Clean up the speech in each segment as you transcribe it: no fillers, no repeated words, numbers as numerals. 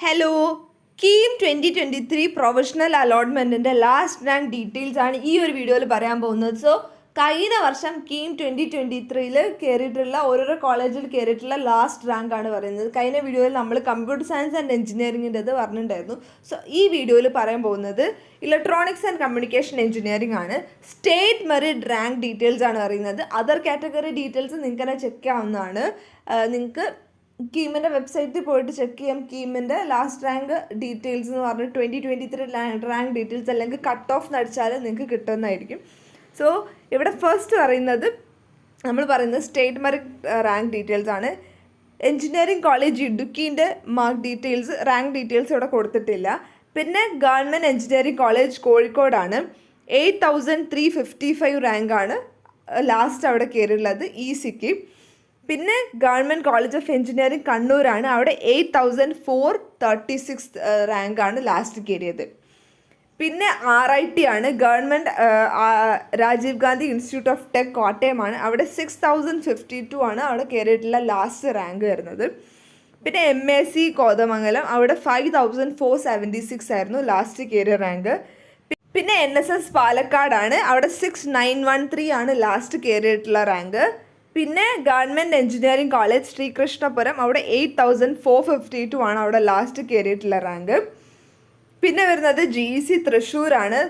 Hello, KEAM 2023 professional അലോട്ട്മെൻറ്റിൻ്റെ last rank details ആണ് ഈ ഒരു വീഡിയോയിൽ പറയാൻ പോകുന്നത്. സോ കഴിഞ്ഞ വർഷം കീം 2023 കയറിയിട്ടുള്ള ഓരോരോ കോളേജിൽ കയറിയിട്ടുള്ള ലാസ്റ്റ് റാങ്ക് ആണ് പറയുന്നത്. കഴിഞ്ഞ വീഡിയോയിൽ നമ്മൾ കമ്പ്യൂട്ടർ സയൻസ് ആൻഡ് എഞ്ചിനീയറിങ്ങിൻ്റെത് പറഞ്ഞിട്ടുണ്ടായിരുന്നു. സോ ഈ വീഡിയോയിൽ പറയാൻ പോകുന്നത് ഇലക്ട്രോണിക്സ് ആൻഡ് കമ്മ്യൂണിക്കേഷൻ എഞ്ചിനീയറിംഗ് ആണ്. സ്റ്റേറ്റ് മെറിറ്റ് റാങ്ക് ഡീറ്റെയിൽസ് ആണ് പറയുന്നത്. അതർ കാറ്റഗറി ഡീറ്റെയിൽസ് നിങ്ങൾക്ക് തന്നെ ചെക്ക് ചെയ്യാവുന്നതാണ്. നിങ്ങൾക്ക് കീമിൻ്റെ വെബ്സൈറ്റിൽ പോയിട്ട് ചെക്ക് ചെയ്യാം. കീമിൻ്റെ ലാസ്റ്റ് റാങ്ക് ഡീറ്റെയിൽസ് എന്ന് പറഞ്ഞ് 2023 റാങ്ക് ഡീറ്റെയിൽസ് അല്ലെങ്കിൽ കട്ട് ഓഫ് നടിച്ചാൽ നിങ്ങൾക്ക് കിട്ടുന്നതായിരിക്കും. സോ ഇവിടെ ഫസ്റ്റ് നമ്മൾ പറയുന്നത് സ്റ്റേറ്റ് മെറിറ്റ് റാങ്ക് ഡീറ്റെയിൽസ് ആണ്. എഞ്ചിനീയറിംഗ് കോളേജ് ഇടുക്കീൻ്റെ മാർക്ക് ഡീറ്റെയിൽസ് റാങ്ക് ഡീറ്റെയിൽസ് ഇവിടെ കൊടുത്തിട്ടില്ല. പിന്നെ ഗവൺമെൻറ് എഞ്ചിനീയറിംഗ് കോളേജ് കോഴിക്കോടാണ്. 8355 റാങ്കാണ് ലാസ്റ്റ് അവിടെ കയറിയുള്ളത് സിക്ക്. പിന്നെ ഗവൺമെൻറ് കോളേജ് ഓഫ് എഞ്ചിനീയറിംഗ് കണ്ണൂരാണ്. അവിടെ 8436 റാങ്കാണ് ലാസ്റ്റ് കയറിയത്. പിന്നെ RIT ആണ്. Government Rajiv Gandhi institute of tech കോട്ടയമാണ്. അവിടെ 6052 ആണ് അവിടെ കയറിയിട്ടുള്ള ലാസ്റ്റ് റാങ്ക് വരുന്നത്. പിന്നെ MAC കോതമംഗലം, അവിടെ 5476 ആയിരുന്നു ലാസ്റ്റ് കയറിയ റാങ്ക്. പിന്നെ NSS പാലക്കാടാണ്. അവിടെ 6913 ആണ് ലാസ്റ്റ് കയറിയിട്ടുള്ള റാങ്ക്. പിന്നെ ഗവൺമെൻറ് എഞ്ചിനീയറിംഗ് കോളേജ് ശ്രീകൃഷ്ണപുരം, അവിടെ 8452 ആണ് അവിടെ ലാസ്റ്റ് കയറിയിട്ടുള്ള റാങ്ക്. പിന്നെ വരുന്നത് GEC തൃശ്ശൂരാണ്.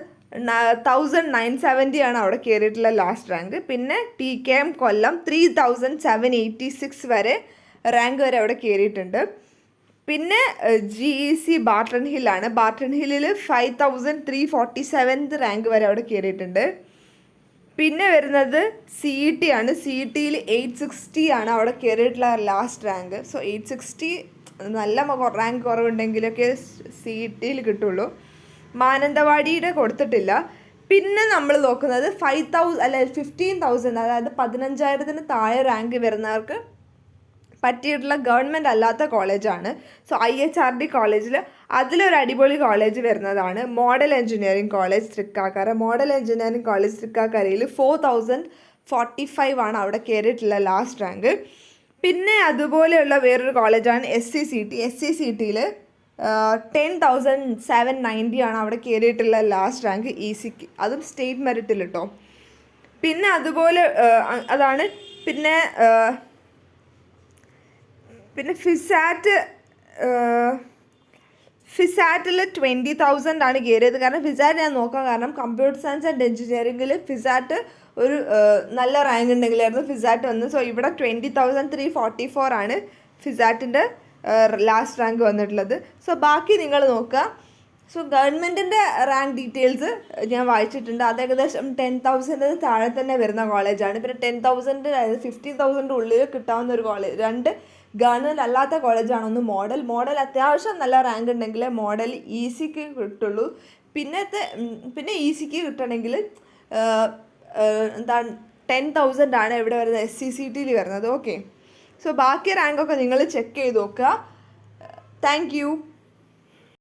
1970 ആണ് അവിടെ കയറിയിട്ടുള്ള ലാസ്റ്റ് റാങ്ക്. പിന്നെ TKM കൊല്ലം 3786 വരെ റാങ്ക് വരെ അവിടെ കയറിയിട്ടുണ്ട്. പിന്നെ GEC ബാർട്ടൺ ഹില്ലാണ്. ബാർട്ടൺ ഹില്ലിൽ 5347 റാങ്ക് വരെ അവിടെ കയറിയിട്ടുണ്ട്. പിന്നെ വരുന്നത് CET ആണ്. CETയിൽ 860 ആണ് അവിടെ കയറിയിട്ടുള്ള ലാസ്റ്റ് റാങ്ക്. സോ 860 നല്ല റാങ്ക് കുറവുണ്ടെങ്കിലൊക്കെ CETയിൽ കിട്ടുള്ളൂ. മാനന്തവാടിയുടെ കൊടുത്തിട്ടില്ല. പിന്നെ നമ്മൾ നോക്കുന്നത് 15,000 അതായത് 15,000 താഴെ റാങ്ക് വരുന്നവർക്ക് പറ്റിയിട്ടുള്ള ഗവൺമെൻറ് അല്ലാത്ത കോളേജാണ്. സോ IHRD കോളേജിൽ അതിലൊരു അടിപൊളി കോളേജ് വരുന്നതാണ് model engineering college Thrikkakara. Model engineering college തൃക്കാക്കരയിൽ 4045 ആണ് അവിടെ കയറിയിട്ടുള്ള ലാസ്റ്റ് റാങ്ക്. പിന്നെ അതുപോലെയുള്ള വേറൊരു കോളേജാണ് SCCT. SCCTയിൽ 10,790 ആണ് അവിടെ കയറിയിട്ടുള്ള ലാസ്റ്റ് റാങ്ക് സിക്ക്. അതും സ്റ്റേറ്റ് മെറിറ്റിൽ കേട്ടോ. പിന്നെ അതുപോലെ അതാണ്. പിന്നെ ഫിസാറ്റിൽ 20,000 ആണ് കയറിയത്. കാരണം ഫിസാറ്റ് ഞാൻ നോക്കാം, കാരണം കമ്പ്യൂട്ടർ സയൻസ് ആൻഡ് എഞ്ചിനീയറിംഗിൽ ഫിസാറ്റ് ഒരു നല്ല റാങ്ക് ഉണ്ടെങ്കിലായിരുന്നു ഫിസാറ്റ് വന്നത്. സോ ഇവിടെ 20,344 ആണ് ഫിസാറ്റിൻ്റെ ലാസ്റ്റ് റാങ്ക് വന്നിട്ടുള്ളത്. സോ ബാക്കി നിങ്ങൾ നോക്കുക. സോ ഗവൺമെൻറ്റിൻ്റെ റാങ്ക് ഡീറ്റെയിൽസ് ഞാൻ വായിച്ചിട്ടുണ്ട്. അത് ഏകദേശം 10,000 താഴെ തന്നെ വരുന്ന കോളേജാണ്. പിന്നെ 10,000 അതായത് 15,000 ഉള്ളിൽ കിട്ടാവുന്ന ഒരു കോളേജ്. രണ്ട് ഗവൺമെൻറ് അല്ലാത്ത കോളേജാണ്. ഒന്ന് മോഡൽ അത്യാവശ്യം നല്ല റാങ്ക് ഉണ്ടെങ്കിൽ മോഡൽ സിക്ക് കിട്ടുള്ളൂ. പിന്നെ സിക്ക് കിട്ടണമെങ്കിൽ എന്താണ് 10,000 ആണ് ഇവിടെ വരുന്നത് SCCTയിൽ വരുന്നത്. ഓക്കെ, സോ ബാക്കി റാങ്കൊക്കെ നിങ്ങൾ ചെക്ക് ചെയ്ത് നോക്കുക. Thank you.